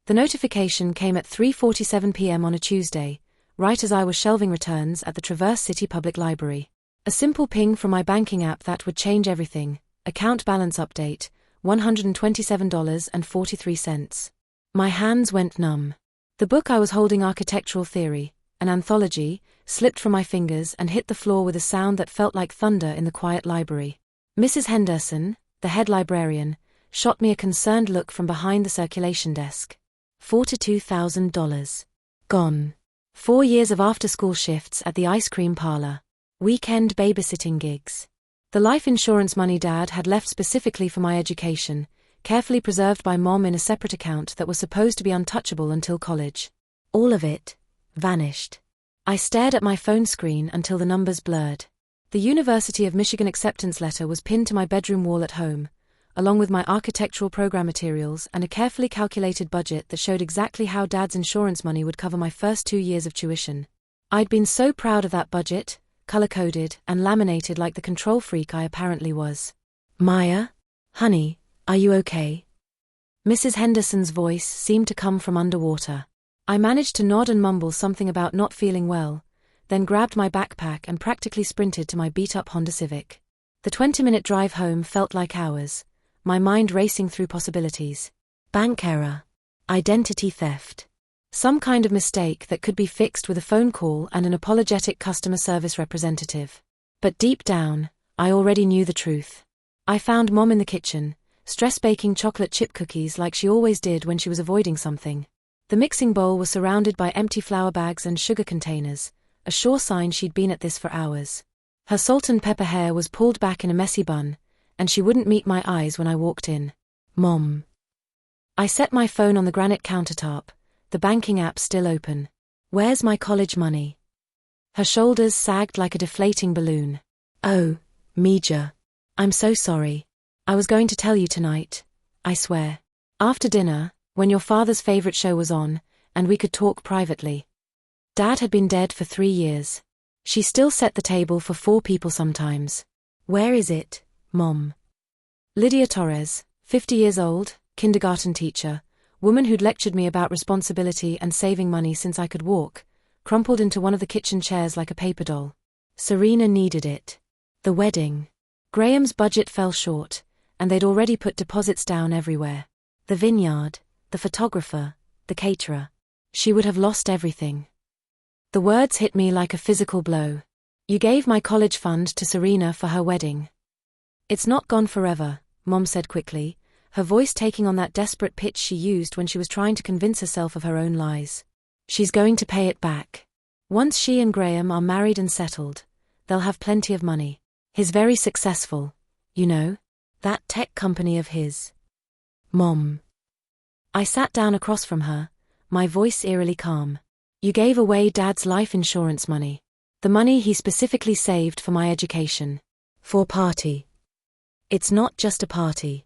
The notification came at 3:47 p.m. on a Tuesday, right as I was shelving returns at the Traverse City Public Library. A simple ping from my banking app that would change everything. Account balance update, $127.43. My hands went numb. The book I was holding, Architectural Theory, an anthology, slipped from my fingers and hit the floor with a sound that felt like thunder in the quiet library. Mrs. Henderson, the head librarian, shot me a concerned look from behind the circulation desk. $42,000. Gone. 4 years of after-school shifts at the ice cream parlor. Weekend babysitting gigs. The life insurance money Dad had left specifically for my education, carefully preserved by Mom in a separate account that was supposed to be untouchable until college. All of it vanished. I stared at my phone screen until the numbers blurred. The University of Michigan acceptance letter was pinned to my bedroom wall at home, along with my architectural program materials and a carefully calculated budget that showed exactly how Dad's insurance money would cover my first 2 years of tuition. I'd been so proud of that budget, color-coded and laminated like the control freak I apparently was. Maya? Honey, are you okay? Mrs. Henderson's voice seemed to come from underwater. I managed to nod and mumble something about not feeling well, then grabbed my backpack and practically sprinted to my beat-up Honda Civic. The 20-minute drive home felt like hours, my mind racing through possibilities. Bank error. Identity theft. Some kind of mistake that could be fixed with a phone call and an apologetic customer service representative. But deep down, I already knew the truth. I found Mom in the kitchen, stress-baking chocolate chip cookies like she always did when she was avoiding something. The mixing bowl was surrounded by empty flour bags and sugar containers, a sure sign she'd been at this for hours. Her salt and pepper hair was pulled back in a messy bun, and she wouldn't meet my eyes when I walked in. Mom. I set my phone on the granite countertop, the banking app still open. Where's my college money? Her shoulders sagged like a deflating balloon. Oh, Mija. I'm so sorry. I was going to tell you tonight, I swear. After dinner, when your father's favorite show was on, and we could talk privately. Dad had been dead for 3 years. She still set the table for 4 people sometimes. Where is it, Mom? Lydia Torres, 50 years old, kindergarten teacher, woman who'd lectured me about responsibility and saving money since I could walk, crumpled into one of the kitchen chairs like a paper doll. Serena needed it. The wedding. Graham's budget fell short, and they'd already put deposits down everywhere. The vineyard, the photographer, the caterer. She would have lost everything. The words hit me like a physical blow. You gave my college fund to Serena for her wedding. It's not gone forever, Mom said quickly, her voice taking on that desperate pitch she used when she was trying to convince herself of her own lies. She's going to pay it back. Once she and Graham are married and settled, they'll have plenty of money. He's very successful, you know, that tech company of his. Mom. I sat down across from her, my voice eerily calm. You gave away Dad's life insurance money. The money he specifically saved for my education. For party. It's not just a party.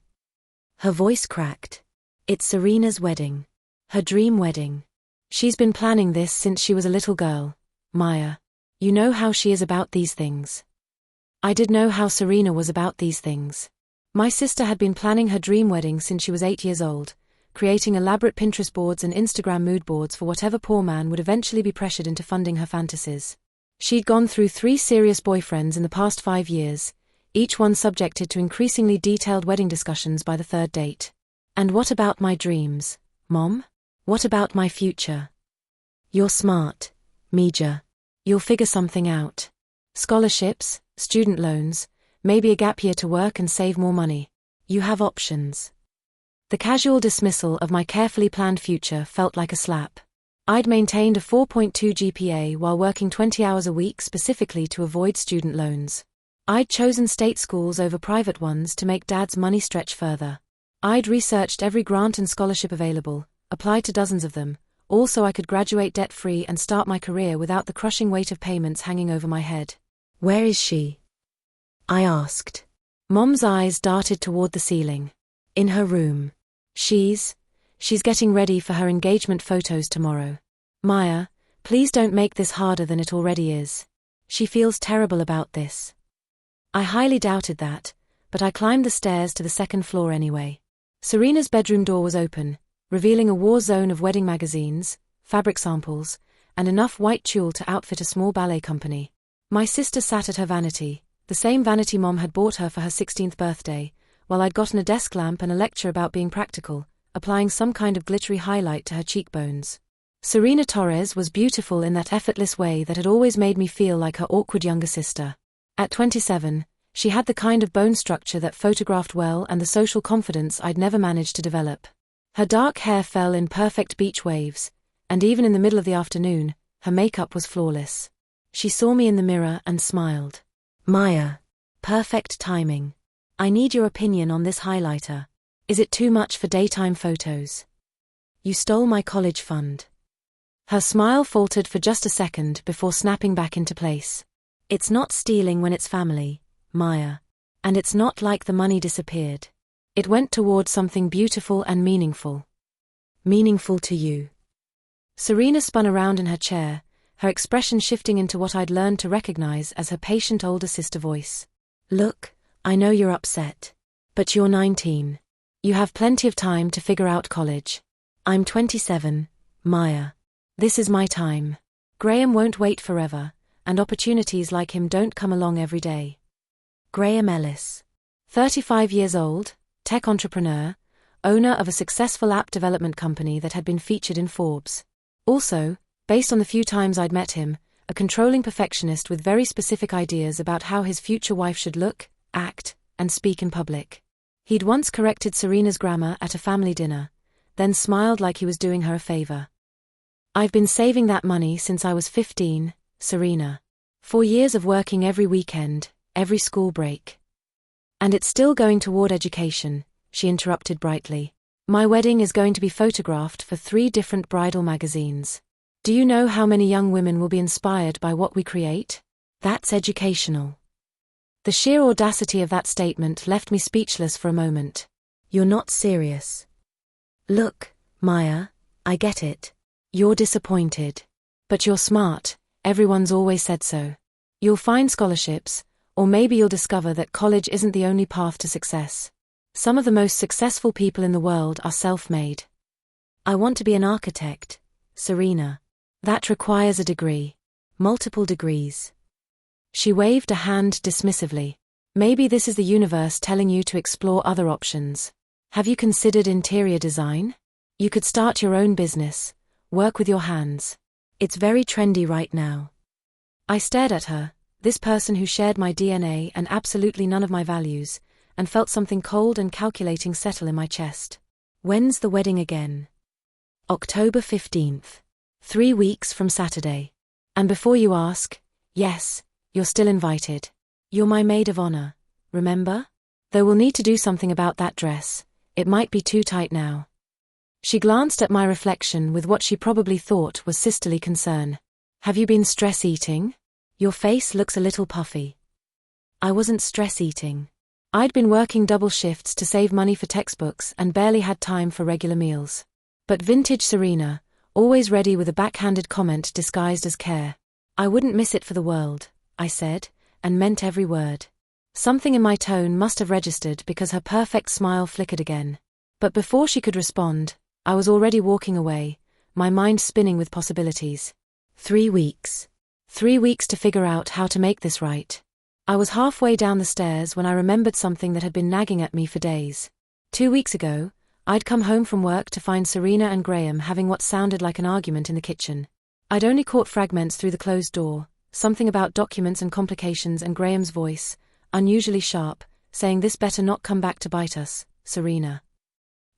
Her voice cracked. It's Serena's wedding. Her dream wedding. She's been planning this since she was a little girl, Maya. You know how she is about these things. I did know how Serena was about these things. My sister had been planning her dream wedding since she was 8 years old, creating elaborate Pinterest boards and Instagram mood boards for whatever poor man would eventually be pressured into funding her fantasies. She'd gone through 3 serious boyfriends in the past 5 years, each one subjected to increasingly detailed wedding discussions by the 3rd date. And what about my dreams, Mom? What about my future? You're smart, Mija. You'll figure something out. Scholarships, student loans, maybe a gap year to work and save more money. You have options. The casual dismissal of my carefully planned future felt like a slap. I'd maintained a 4.2 GPA while working 20 hours a week specifically to avoid student loans. I'd chosen state schools over private ones to make Dad's money stretch further. I'd researched every grant and scholarship available, applied to dozens of them, all so I could graduate debt-free and start my career without the crushing weight of payments hanging over my head. Where is she? I asked. Mom's eyes darted toward the ceiling. In her room. She's getting ready for her engagement photos tomorrow. Maya, please don't make this harder than it already is. She feels terrible about this. I highly doubted that, but I climbed the stairs to the 2nd floor anyway. Serena's bedroom door was open, revealing a war zone of wedding magazines, fabric samples, and enough white tulle to outfit a small ballet company. My sister sat at her vanity, the same vanity Mom had bought her for her 16th birthday, while I'd gotten a desk lamp and a lecture about being practical, applying some kind of glittery highlight to her cheekbones. Serena Torres was beautiful in that effortless way that had always made me feel like her awkward younger sister. At 27, she had the kind of bone structure that photographed well and the social confidence I'd never managed to develop. Her dark hair fell in perfect beach waves, and even in the middle of the afternoon, her makeup was flawless. She saw me in the mirror and smiled. "Maya. Perfect timing. I need your opinion on this highlighter. Is it too much for daytime photos? You stole my college fund." Her smile faltered for just a second before snapping back into place. "It's not stealing when it's family, Maya. And it's not like the money disappeared. It went towards something beautiful and meaningful." "Meaningful to you?" Serena spun around in her chair, her expression shifting into what I'd learned to recognize as her patient older sister voice. "Look, I know you're upset. But you're 19. You have plenty of time to figure out college. I'm 27, Maya. This is my time. Graham won't wait forever, and opportunities like him don't come along every day." Graham Ellis. 35 years old, tech entrepreneur, owner of a successful app development company that had been featured in Forbes. Also, based on the few times I'd met him, a controlling perfectionist with very specific ideas about how his future wife should look, act, and speak in public. He'd once corrected Serena's grammar at a family dinner, then smiled like he was doing her a favor. "I've been saving that money since I was 15, Serena. 4 years of working every weekend, every school break. And it's still going toward education," she interrupted brightly. "My wedding is going to be photographed for 3 different bridal magazines. Do you know how many young women will be inspired by what we create? That's educational." The sheer audacity of that statement left me speechless for a moment. "You're not serious." "Look, Maya, I get it. You're disappointed. But you're smart, everyone's always said so. You'll find scholarships, or maybe you'll discover that college isn't the only path to success. Some of the most successful people in the world are self-made." "I want to be an architect, Serena. That requires a degree. Multiple degrees." She waved a hand dismissively. "Maybe this is the universe telling you to explore other options. Have you considered interior design? You could start your own business, work with your hands. It's very trendy right now." I stared at her, this person who shared my DNA and absolutely none of my values, and felt something cold and calculating settle in my chest. "When's the wedding again?" "October 15th. 3 weeks from Saturday. And before you ask, yes, you're still invited. You're my maid of honor, remember? Though we'll need to do something about that dress, it might be too tight now." She glanced at my reflection with what she probably thought was sisterly concern. "Have you been stress eating? Your face looks a little puffy." I wasn't stress eating. I'd been working double shifts to save money for textbooks and barely had time for regular meals. But vintage Serena, always ready with a backhanded comment disguised as care. "I wouldn't miss it for the world," I said, and meant every word. Something in my tone must have registered because her perfect smile flickered again. But before she could respond, I was already walking away, my mind spinning with possibilities. 3 weeks. 3 weeks to figure out how to make this right. I was halfway down the stairs when I remembered something that had been nagging at me for days. 2 weeks ago, I'd come home from work to find Serena and Graham having what sounded like an argument in the kitchen. I'd only caught fragments through the closed door, something about documents and complications, and Graham's voice, unusually sharp, saying, "This better not come back to bite us, Serena."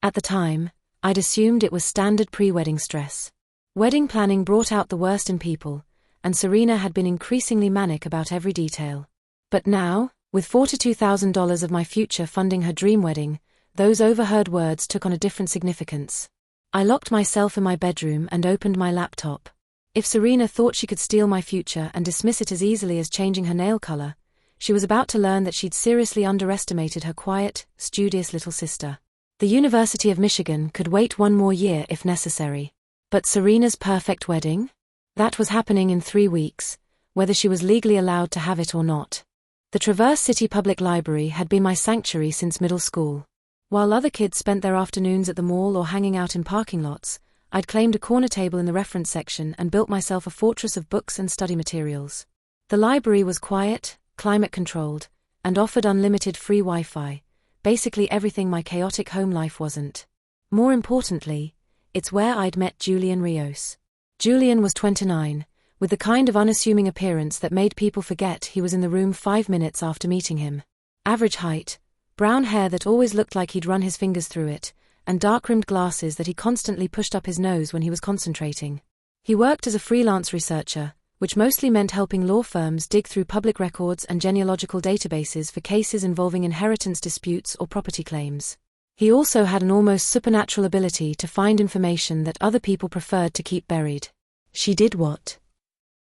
At the time, I'd assumed it was standard pre-wedding stress. Wedding planning brought out the worst in people, and Serena had been increasingly manic about every detail. But now, with $42,000 of my future funding her dream wedding, those overheard words took on a different significance. I locked myself in my bedroom and opened my laptop. If Serena thought she could steal my future and dismiss it as easily as changing her nail color, she was about to learn that she'd seriously underestimated her quiet, studious little sister. The University of Michigan could wait 1 more year if necessary. But Serena's perfect wedding? That was happening in 3 weeks, whether she was legally allowed to have it or not. The Traverse City Public Library had been my sanctuary since middle school. While other kids spent their afternoons at the mall or hanging out in parking lots, I'd claimed a corner table in the reference section and built myself a fortress of books and study materials. The library was quiet, climate-controlled, and offered unlimited free Wi-Fi, basically everything my chaotic home life wasn't. More importantly, it's where I'd met Julian Rios. Julian was 29, with the kind of unassuming appearance that made people forget he was in the room 5 minutes after meeting him. Average height, brown hair that always looked like he'd run his fingers through it, and dark-rimmed glasses that he constantly pushed up his nose when he was concentrating. He worked as a freelance researcher, which mostly meant helping law firms dig through public records and genealogical databases for cases involving inheritance disputes or property claims. He also had an almost supernatural ability to find information that other people preferred to keep buried. She did what?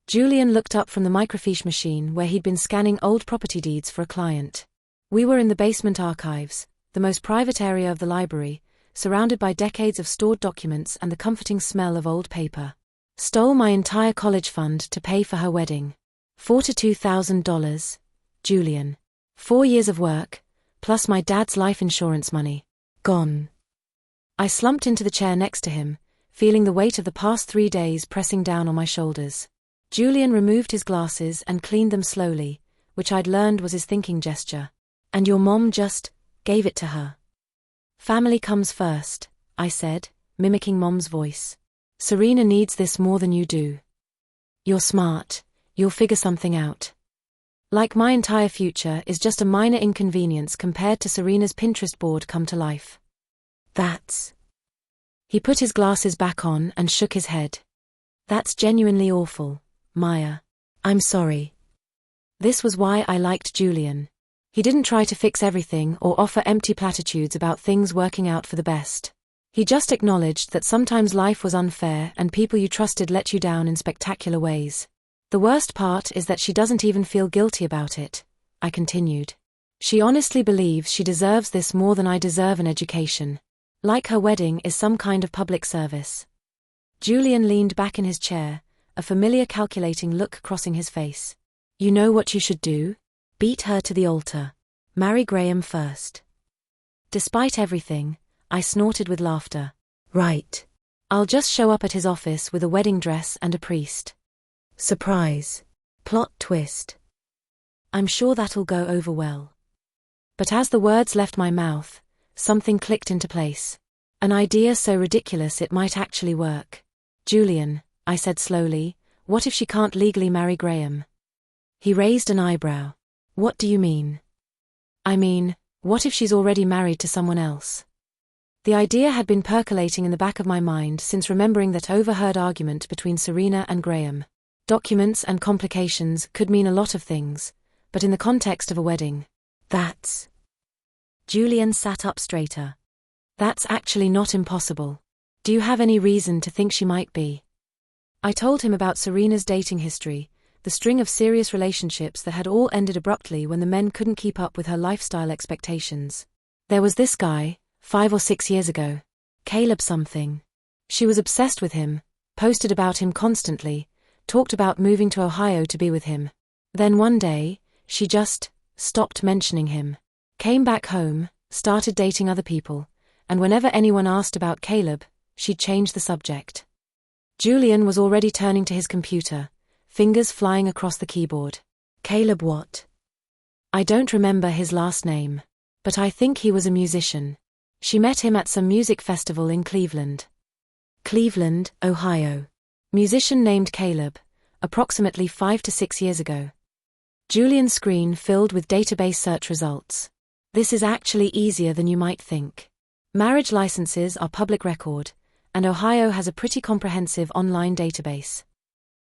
Julian looked up from the microfiche machine where he'd been scanning old property deeds for a client. We were in the basement archives, the most private area of the library, surrounded by decades of stored documents and the comforting smell of old paper. Stole my entire college fund to pay for her wedding. $42,000, Julian. 4 years of work, plus my dad's life insurance money. Gone. I slumped into the chair next to him, feeling the weight of the past 3 days pressing down on my shoulders. Julian removed his glasses and cleaned them slowly, which I'd learned was his thinking gesture. And your mom just gave it to her. Family comes first, I said, mimicking Mom's voice. Serena needs this more than you do. You're smart, you'll figure something out. Like my entire future is just a minor inconvenience compared to Serena's Pinterest board come to life. That's... He put his glasses back on and shook his head. That's genuinely awful, Maya. I'm sorry. This was why I liked Julian. He didn't try to fix everything or offer empty platitudes about things working out for the best. He just acknowledged that sometimes life was unfair and people you trusted let you down in spectacular ways. The worst part is that she doesn't even feel guilty about it, I continued. She honestly believes she deserves this more than I deserve an education. Like her wedding is some kind of public service. Julian leaned back in his chair, a familiar calculating look crossing his face. You know what you should do? Beat her to the altar. Marry Graham first. Despite everything, I snorted with laughter. Right. I'll just show up at his office with a wedding dress and a priest. Surprise. Plot twist. I'm sure that'll go over well. But as the words left my mouth, something clicked into place. An idea so ridiculous it might actually work. Julian, I said slowly, what if she can't legally marry Graham? He raised an eyebrow. What do you mean? I mean, what if she's already married to someone else? The idea had been percolating in the back of my mind since remembering that overheard argument between Serena and Graham. Documents and complications could mean a lot of things, but in the context of a wedding, that's... Julian sat up straighter. That's actually not impossible. Do you have any reason to think she might be? I told him about Serena's dating history, the string of serious relationships that had all ended abruptly when the men couldn't keep up with her lifestyle expectations. There was this guy, 5 or 6 years ago. Caleb something. She was obsessed with him, posted about him constantly, talked about moving to Ohio to be with him. Then one day, she just stopped mentioning him. Came back home, started dating other people, and whenever anyone asked about Caleb, she'd change the subject. Julian was already turning to his computer, fingers flying across the keyboard. Caleb what? I don't remember his last name, but I think he was a musician. She met him at some music festival in Cleveland. Cleveland, Ohio. Musician named Caleb, approximately 5 to 6 years ago. Julian's screen filled with database search results. This is actually easier than you might think. Marriage licenses are public record, and Ohio has a pretty comprehensive online database.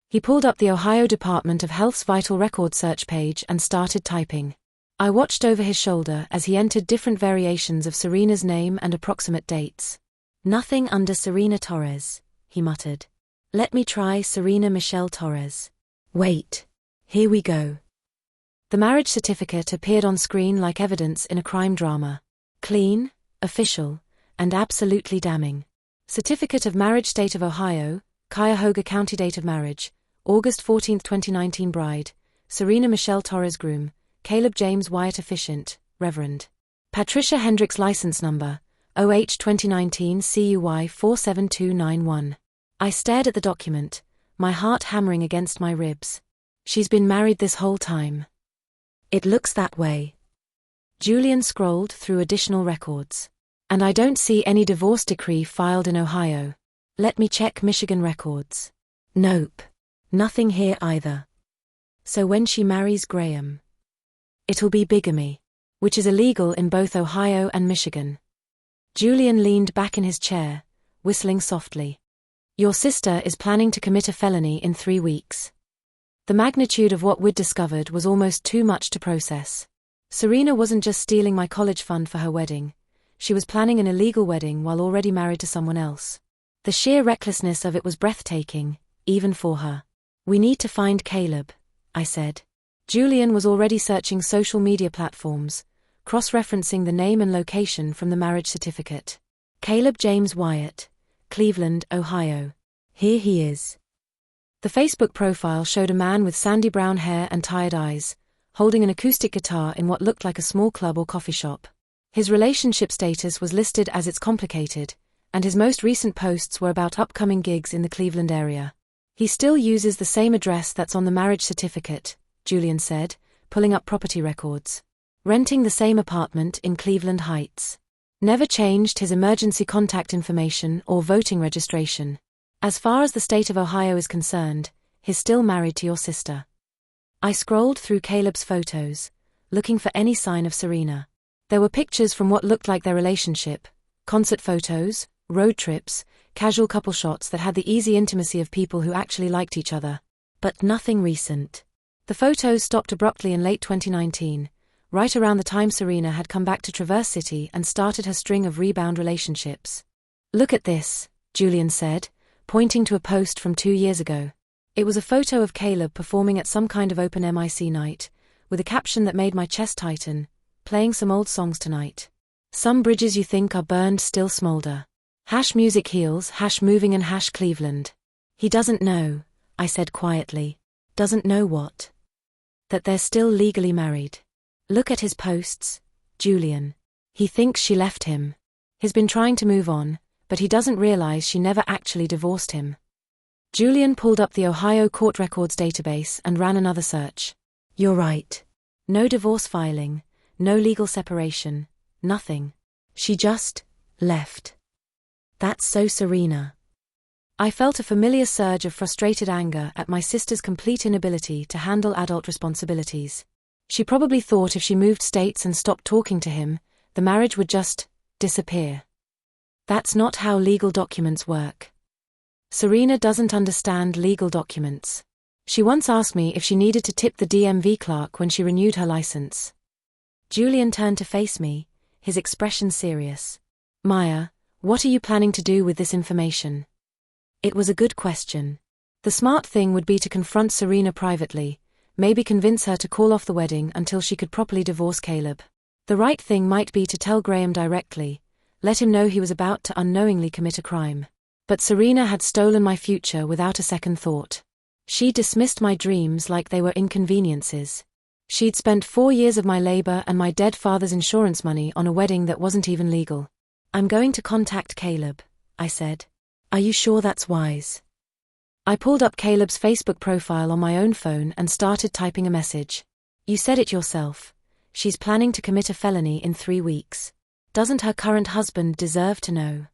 He pulled up the Ohio Department of Health's Vital Record search page and started typing. I watched over his shoulder as he entered different variations of Serena's name and approximate dates. Nothing under Serena Torres, he muttered. Let me try Serena Michelle Torres. Wait. Here we go. The marriage certificate appeared on screen like evidence in a crime drama. Clean, official, and absolutely damning. Certificate of Marriage State of Ohio, Cuyahoga County. Date of marriage, August 14, 2019. Bride, Serena Michelle Torres. Groom, Caleb James Wyatt. Officiant, Reverend. Patricia Hendricks license number, OH 2019 CUY 47291. I stared at the document, my heart hammering against my ribs. She's been married this whole time. It looks that way. Julian scrolled through additional records. And I don't see any divorce decree filed in Ohio. Let me check Michigan records. Nope. Nothing here either. So when she marries Graham, it'll be bigamy, which is illegal in both Ohio and Michigan. Julian leaned back in his chair, whistling softly. Your sister is planning to commit a felony in 3 weeks. The magnitude of what we'd discovered was almost too much to process. Serena wasn't just stealing my college fund for her wedding. She was planning an illegal wedding while already married to someone else. The sheer recklessness of it was breathtaking, even for her. We need to find Caleb, I said. Julian was already searching social media platforms, cross-referencing the name and location from the marriage certificate. Caleb James Wyatt, Cleveland, Ohio. Here he is. The Facebook profile showed a man with sandy brown hair and tired eyes, holding an acoustic guitar in what looked like a small club or coffee shop. His relationship status was listed as "it's complicated," and his most recent posts were about upcoming gigs in the Cleveland area. He still uses the same address that's on the marriage certificate, Julian said, pulling up property records. Renting the same apartment in Cleveland Heights. Never changed his emergency contact information or voting registration. As far as the state of Ohio is concerned, he's still married to your sister. I scrolled through Caleb's photos, looking for any sign of Serena. There were pictures from what looked like their relationship, concert photos, road trips, casual couple shots that had the easy intimacy of people who actually liked each other. But nothing recent. The photos stopped abruptly in late 2019, right around the time Serena had come back to Traverse City and started her string of rebound relationships. Look at this, Julian said, pointing to a post from 2 years ago. It was a photo of Caleb performing at some kind of open mic night, with a caption that made my chest tighten, playing some old songs tonight. Some bridges you think are burned still smolder. #music heals, #moving and #Cleveland. He doesn't know, I said quietly. Doesn't know what? That they're still legally married. Look at his posts, Julian. He thinks she left him. He's been trying to move on, but he doesn't realize she never actually divorced him. Julian pulled up the Ohio Court Records database and ran another search. You're right. No divorce filing, no legal separation, nothing. She just left. That's so Serena. I felt a familiar surge of frustrated anger at my sister's complete inability to handle adult responsibilities. She probably thought if she moved states and stopped talking to him, the marriage would just disappear. That's not how legal documents work. Serena doesn't understand legal documents. She once asked me if she needed to tip the DMV clerk when she renewed her license. Julian turned to face me, his expression serious. Maya, what are you planning to do with this information? It was a good question. The smart thing would be to confront Serena privately, maybe convince her to call off the wedding until she could properly divorce Caleb. The right thing might be to tell Graham directly, let him know he was about to unknowingly commit a crime. But Serena had stolen my future without a second thought. She dismissed my dreams like they were inconveniences. She'd spent 4 years of my labor and my dead father's insurance money on a wedding that wasn't even legal. I'm going to contact Caleb, I said. Are you sure that's wise? I pulled up Caleb's Facebook profile on my own phone and started typing a message. You said it yourself. She's planning to commit a felony in 3 weeks. Doesn't her current husband deserve to know?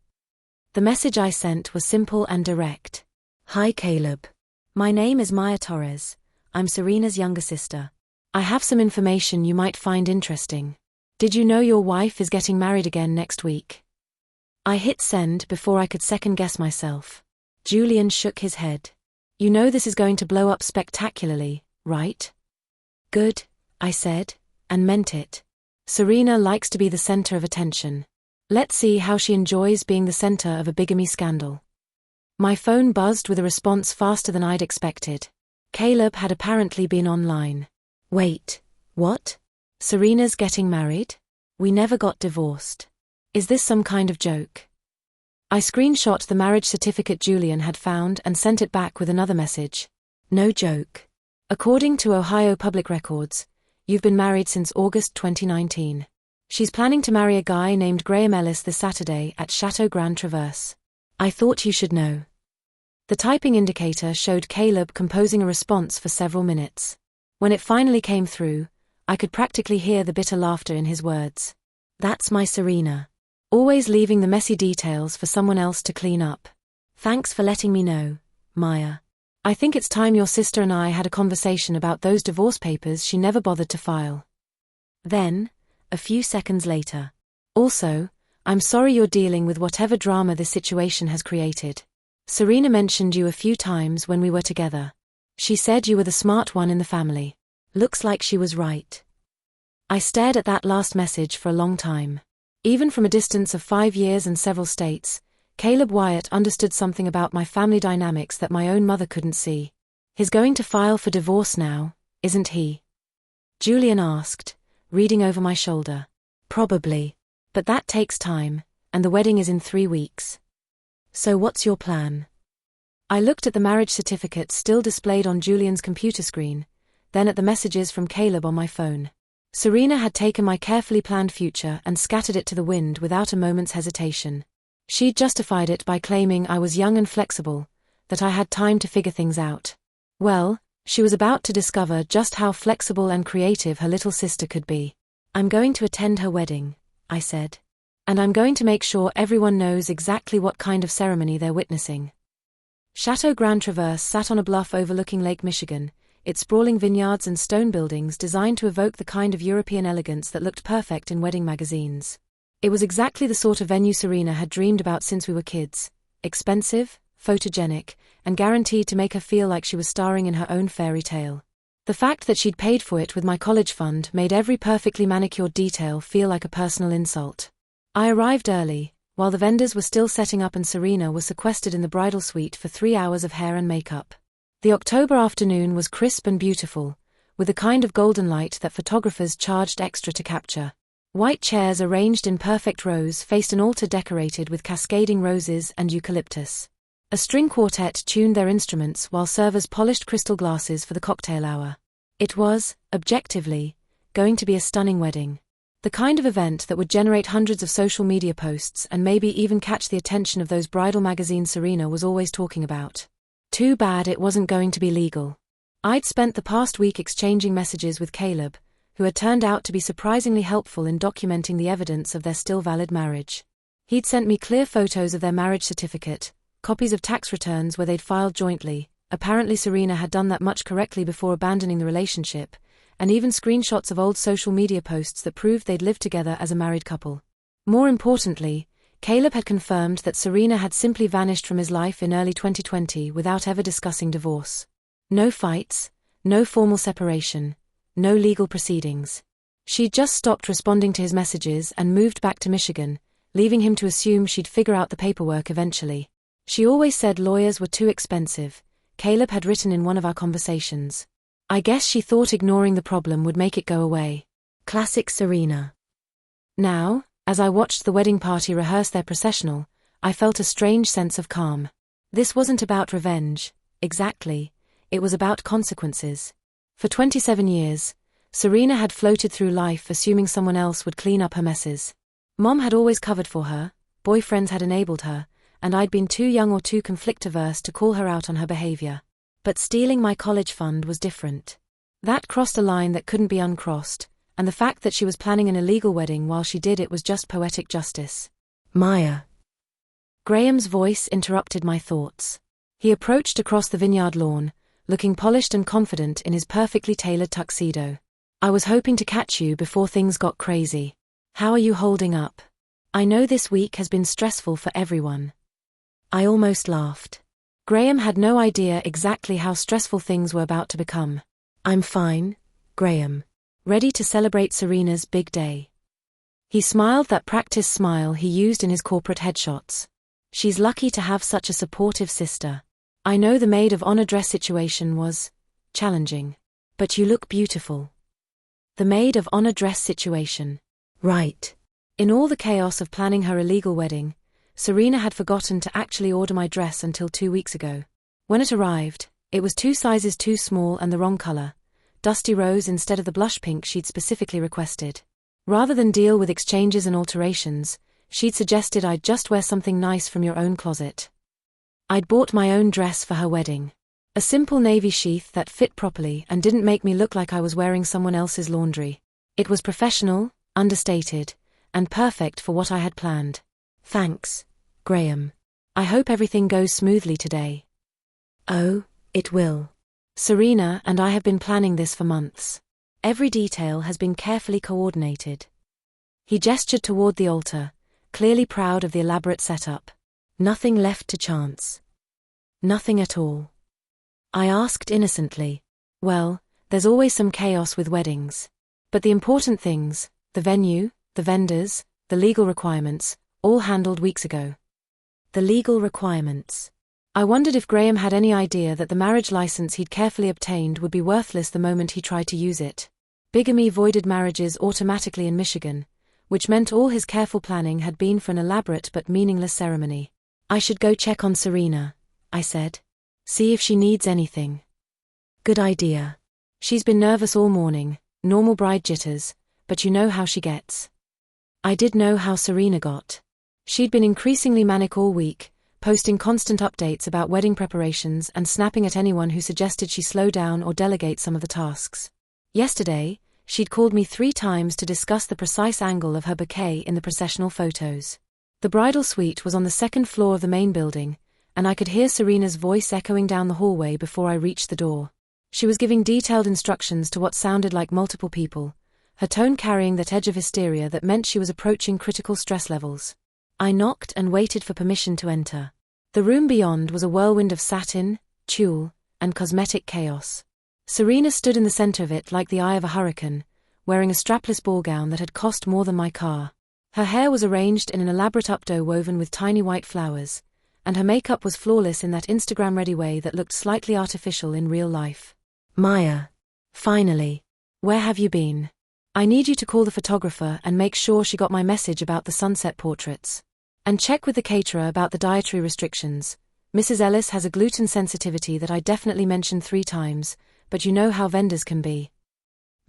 The message I sent was simple and direct. Hi Caleb. My name is Maya Torres. I'm Serena's younger sister. I have some information you might find interesting. Did you know your wife is getting married again next week? I hit send before I could second-guess myself. Julian shook his head. You know this is going to blow up spectacularly, right? Good, I said, and meant it. Serena likes to be the center of attention. Let's see how she enjoys being the center of a bigamy scandal. My phone buzzed with a response faster than I'd expected. Caleb had apparently been online. Wait, what? Serena's getting married? We never got divorced. Is this some kind of joke? I screenshot the marriage certificate Julian had found and sent it back with another message. No joke. According to Ohio Public Records, you've been married since August 2019. She's planning to marry a guy named Graham Ellis this Saturday at Chateau Grand Traverse. I thought you should know. The typing indicator showed Caleb composing a response for several minutes. When it finally came through, I could practically hear the bitter laughter in his words. That's my Serena. Always leaving the messy details for someone else to clean up. Thanks for letting me know, Maya. I think it's time your sister and I had a conversation about those divorce papers she never bothered to file. Then, a few seconds later. Also, I'm sorry you're dealing with whatever drama this situation has created. Serena mentioned you a few times when we were together. She said you were the smart one in the family. Looks like she was right. I stared at that last message for a long time. Even from a distance of 5 years and several states, Caleb Wyatt understood something about my family dynamics that my own mother couldn't see. He's going to file for divorce now, isn't he? Julian asked, reading over my shoulder. Probably. But that takes time, and the wedding is in 3 weeks. So what's your plan? I looked at the marriage certificate still displayed on Julian's computer screen, then at the messages from Caleb on my phone. Serena had taken my carefully planned future and scattered it to the wind without a moment's hesitation. She'd justified it by claiming I was young and flexible, that I had time to figure things out. Well, she was about to discover just how flexible and creative her little sister could be. I'm going to attend her wedding, I said. And I'm going to make sure everyone knows exactly what kind of ceremony they're witnessing. Chateau Grand Traverse sat on a bluff overlooking Lake Michigan, its sprawling vineyards and stone buildings designed to evoke the kind of European elegance that looked perfect in wedding magazines. It was exactly the sort of venue Serena had dreamed about since we were kids. Expensive, photogenic, and guaranteed to make her feel like she was starring in her own fairy tale. The fact that she'd paid for it with my college fund made every perfectly manicured detail feel like a personal insult. I arrived early, while the vendors were still setting up and Serena was sequestered in the bridal suite for 3 hours of hair and makeup. The October afternoon was crisp and beautiful, with the kind of golden light that photographers charged extra to capture. White chairs arranged in perfect rows faced an altar decorated with cascading roses and eucalyptus. A string quartet tuned their instruments while servers polished crystal glasses for the cocktail hour. It was, objectively, going to be a stunning wedding. The kind of event that would generate hundreds of social media posts and maybe even catch the attention of those bridal magazines Serena was always talking about. Too bad it wasn't going to be legal. I'd spent the past week exchanging messages with Caleb, who had turned out to be surprisingly helpful in documenting the evidence of their still valid marriage. He'd sent me clear photos of their marriage certificate, copies of tax returns where they'd filed jointly. Apparently Serena had done that much correctly before abandoning the relationship, and even screenshots of old social media posts that proved they'd lived together as a married couple. More importantly, Caleb had confirmed that Serena had simply vanished from his life in early 2020 without ever discussing divorce. No fights, no formal separation, no legal proceedings. She'd just stopped responding to his messages and moved back to Michigan, leaving him to assume she'd figure out the paperwork eventually. She always said lawyers were too expensive, Caleb had written in one of our conversations. I guess she thought ignoring the problem would make it go away. Classic Serena. Now, as I watched the wedding party rehearse their processional, I felt a strange sense of calm. This wasn't about revenge, exactly, it was about consequences. For 27 years, Serena had floated through life assuming someone else would clean up her messes. Mom had always covered for her, boyfriends had enabled her, and I'd been too young or too conflict-averse to call her out on her behavior. But stealing my college fund was different. That crossed a line that couldn't be uncrossed, and the fact that she was planning an illegal wedding while she did it was just poetic justice. Maya. Graham's voice interrupted my thoughts. He approached across the vineyard lawn, looking polished and confident in his perfectly tailored tuxedo. I was hoping to catch you before things got crazy. How are you holding up? I know this week has been stressful for everyone. I almost laughed. Graham had no idea exactly how stressful things were about to become. I'm fine, Graham. Ready to celebrate Serena's big day. He smiled that practiced smile he used in his corporate headshots. She's lucky to have such a supportive sister. I know the maid of honor dress situation was challenging. But you look beautiful. The maid of honor dress situation. Right. In all the chaos of planning her illegal wedding, Serena had forgotten to actually order my dress until 2 weeks ago. When it arrived, it was 2 sizes too small and the wrong color, dusty rose instead of the blush pink she'd specifically requested. Rather than deal with exchanges and alterations, she'd suggested I'd just wear something nice from your own closet. I'd bought my own dress for her wedding. A simple navy sheath that fit properly and didn't make me look like I was wearing someone else's laundry. It was professional, understated, and perfect for what I had planned. Thanks, Graham. I hope everything goes smoothly today. Oh, it will. Serena and I have been planning this for months. Every detail has been carefully coordinated. He gestured toward the altar, clearly proud of the elaborate setup. Nothing left to chance. Nothing at all. I asked innocently. Well, there's always some chaos with weddings. But the important things, the venue, the vendors, the legal requirements, all handled weeks ago. The legal requirements. I wondered if Graham had any idea that the marriage license he'd carefully obtained would be worthless the moment he tried to use it. Bigamy voided marriages automatically in Michigan, which meant all his careful planning had been for an elaborate but meaningless ceremony. I should go check on Serena, I said. See if she needs anything. Good idea. She's been nervous all morning, normal bride jitters, but you know how she gets. I did know how Serena got. She'd been increasingly manic all week, posting constant updates about wedding preparations and snapping at anyone who suggested she slow down or delegate some of the tasks. Yesterday, she'd called me 3 times to discuss the precise angle of her bouquet in the processional photos. The bridal suite was on the 2nd floor of the main building, and I could hear Serena's voice echoing down the hallway before I reached the door. She was giving detailed instructions to what sounded like multiple people, her tone carrying that edge of hysteria that meant she was approaching critical stress levels. I knocked and waited for permission to enter. The room beyond was a whirlwind of satin, tulle, and cosmetic chaos. Serena stood in the center of it like the eye of a hurricane, wearing a strapless ball gown that had cost more than my car. Her hair was arranged in an elaborate updo woven with tiny white flowers, and her makeup was flawless in that Instagram-ready way that looked slightly artificial in real life. Maya. Finally. Where have you been? I need you to call the photographer and make sure she got my message about the sunset portraits. And check with the caterer about the dietary restrictions. Mrs. Ellis has a gluten sensitivity that I definitely mentioned 3 times, but you know how vendors can be.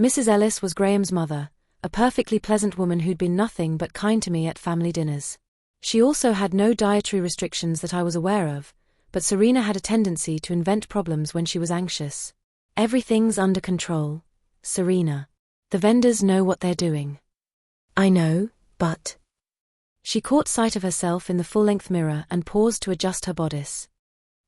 Mrs. Ellis was Graham's mother, a perfectly pleasant woman who'd been nothing but kind to me at family dinners. She also had no dietary restrictions that I was aware of, but Serena had a tendency to invent problems when she was anxious. Everything's under control, Serena. The vendors know what they're doing. I know, but... She caught sight of herself in the full-length mirror and paused to adjust her bodice.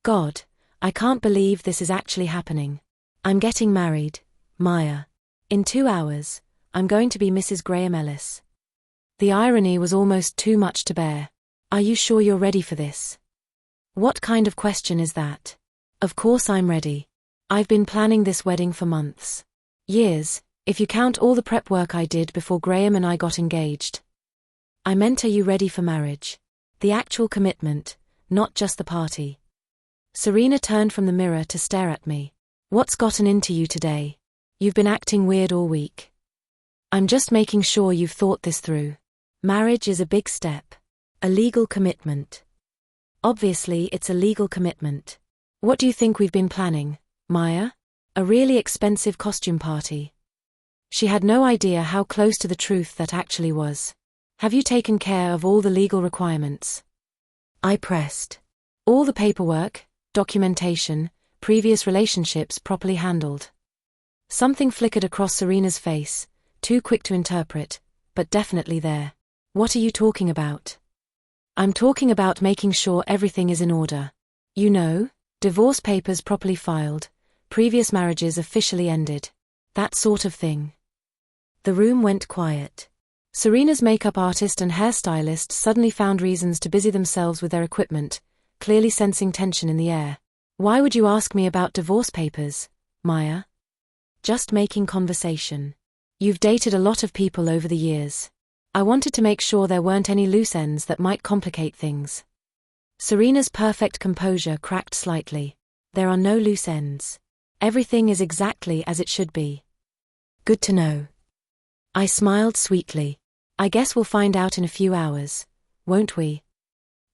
God, I can't believe this is actually happening. I'm getting married, Maya. In 2 hours, I'm going to be Mrs. Graham Ellis. The irony was almost too much to bear. Are you sure you're ready for this? What kind of question is that? Of course I'm ready. I've been planning this wedding for months. Years, if you count all the prep work I did before Graham and I got engaged. I meant, are you ready for marriage? The actual commitment, not just the party. Serena turned from the mirror to stare at me. What's gotten into you today? You've been acting weird all week. I'm just making sure you've thought this through. Marriage is a big step. A legal commitment. Obviously, it's a legal commitment. What do you think we've been planning, Maya? A really expensive costume party. She had no idea how close to the truth that actually was. Have you taken care of all the legal requirements? I pressed. All the paperwork, documentation, previous relationships properly handled. Something flickered across Serena's face, too quick to interpret, but definitely there. What are you talking about? I'm talking about making sure everything is in order. You know, divorce papers properly filed, previous marriages officially ended. That sort of thing. The room went quiet. Serena's makeup artist and hairstylist suddenly found reasons to busy themselves with their equipment, clearly sensing tension in the air. Why would you ask me about divorce papers, Maya? Just making conversation. You've dated a lot of people over the years. I wanted to make sure there weren't any loose ends that might complicate things. Serena's perfect composure cracked slightly. There are no loose ends. Everything is exactly as it should be. Good to know. I smiled sweetly. I guess we'll find out in a few hours, won't we?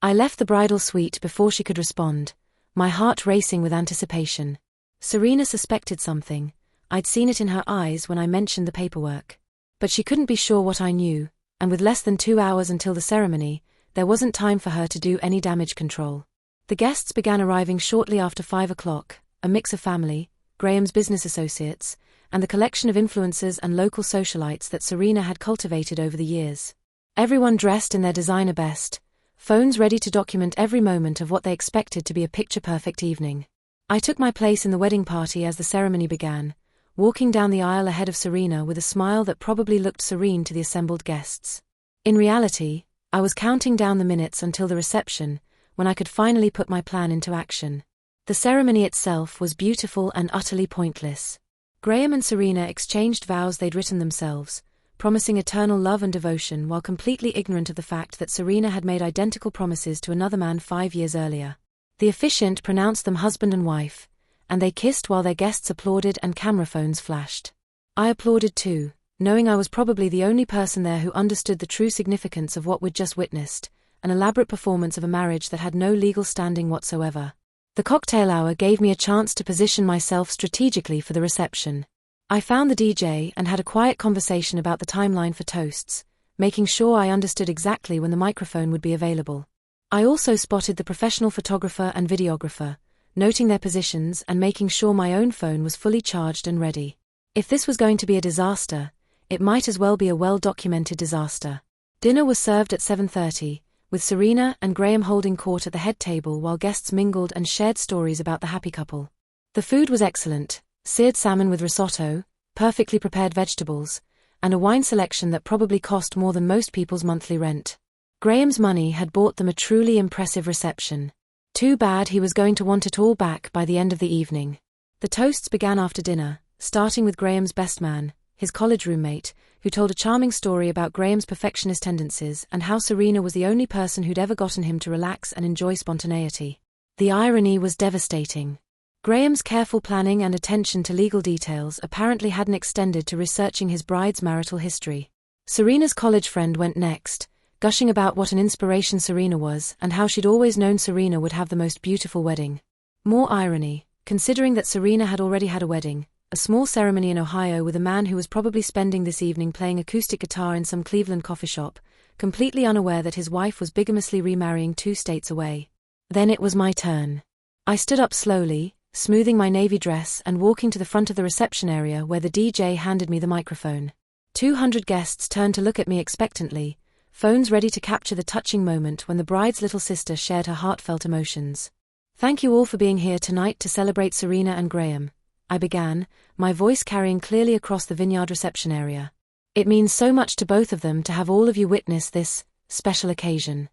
I left the bridal suite before she could respond, my heart racing with anticipation. Serena suspected something. I'd seen it in her eyes when I mentioned the paperwork. But she couldn't be sure what I knew, and with less than 2 hours until the ceremony, there wasn't time for her to do any damage control. The guests began arriving shortly after 5 o'clock, a mix of family, Graham's business associates, and the collection of influencers and local socialites that Serena had cultivated over the years. Everyone dressed in their designer best, phones ready to document every moment of what they expected to be a picture-perfect evening. I took my place in the wedding party as the ceremony began, walking down the aisle ahead of Serena with a smile that probably looked serene to the assembled guests. In reality, I was counting down the minutes until the reception, when I could finally put my plan into action. The ceremony itself was beautiful and utterly pointless. Graham and Serena exchanged vows they'd written themselves, promising eternal love and devotion while completely ignorant of the fact that Serena had made identical promises to another man 5 years earlier. The officiant pronounced them husband and wife, and they kissed while their guests applauded and camera phones flashed. I applauded too, knowing I was probably the only person there who understood the true significance of what we'd just witnessed, an elaborate performance of a marriage that had no legal standing whatsoever. The cocktail hour gave me a chance to position myself strategically for the reception. I found the DJ and had a quiet conversation about the timeline for toasts, making sure I understood exactly when the microphone would be available. I also spotted the professional photographer and videographer, noting their positions and making sure my own phone was fully charged and ready. If this was going to be a disaster, it might as well be a well-documented disaster. Dinner was served at 7:30, with Serena and Graham holding court at the head table while guests mingled and shared stories about the happy couple. The food was excellent, seared salmon with risotto, perfectly prepared vegetables, and a wine selection that probably cost more than most people's monthly rent. Graham's money had bought them a truly impressive reception. Too bad he was going to want it all back by the end of the evening. The toasts began after dinner, starting with Graham's best man, his college roommate, who told a charming story about Graham's perfectionist tendencies and how Serena was the only person who'd ever gotten him to relax and enjoy spontaneity. The irony was devastating. Graham's careful planning and attention to legal details apparently hadn't extended to researching his bride's marital history. Serena's college friend went next, gushing about what an inspiration Serena was and how she'd always known Serena would have the most beautiful wedding. More irony, considering that Serena had already had a wedding, a small ceremony in Ohio with a man who was probably spending this evening playing acoustic guitar in some Cleveland coffee shop, completely unaware that his wife was bigamously remarrying 2 states away. Then it was my turn. I stood up slowly, smoothing my navy dress and walking to the front of the reception area where the DJ handed me the microphone. 200 guests turned to look at me expectantly, phones ready to capture the touching moment when the bride's little sister shared her heartfelt emotions. "Thank you all for being here tonight to celebrate Serena and Graham," I began, my voice carrying clearly across the vineyard reception area. "It means so much to both of them to have all of you witness this special occasion."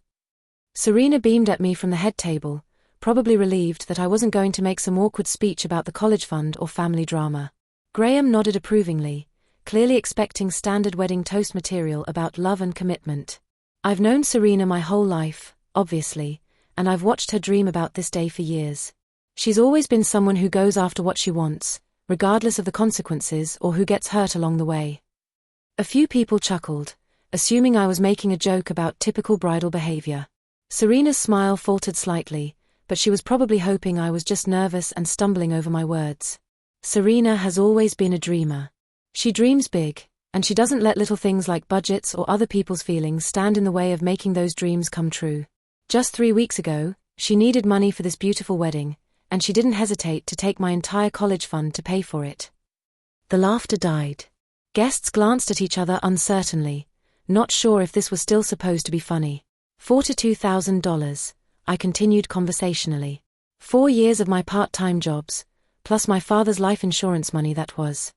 Serena beamed at me from the head table, probably relieved that I wasn't going to make some awkward speech about the college fund or family drama. Graham nodded approvingly, clearly expecting standard wedding toast material about love and commitment. I've known Serena my whole life, obviously, and I've watched her dream about this day for years. She's always been someone who goes after what she wants, regardless of the consequences or who gets hurt along the way. A few people chuckled, assuming I was making a joke about typical bridal behavior. Serena's smile faltered slightly, but she was probably hoping I was just nervous and stumbling over my words. Serena has always been a dreamer. She dreams big, and she doesn't let little things like budgets or other people's feelings stand in the way of making those dreams come true. Just 3 weeks ago, she needed money for this beautiful wedding, and she didn't hesitate to take my entire college fund to pay for it. The laughter died. Guests glanced at each other uncertainly, not sure if this was still supposed to be funny. $42,000, I continued conversationally. 4 years of my part-time jobs, plus my father's life insurance money that was.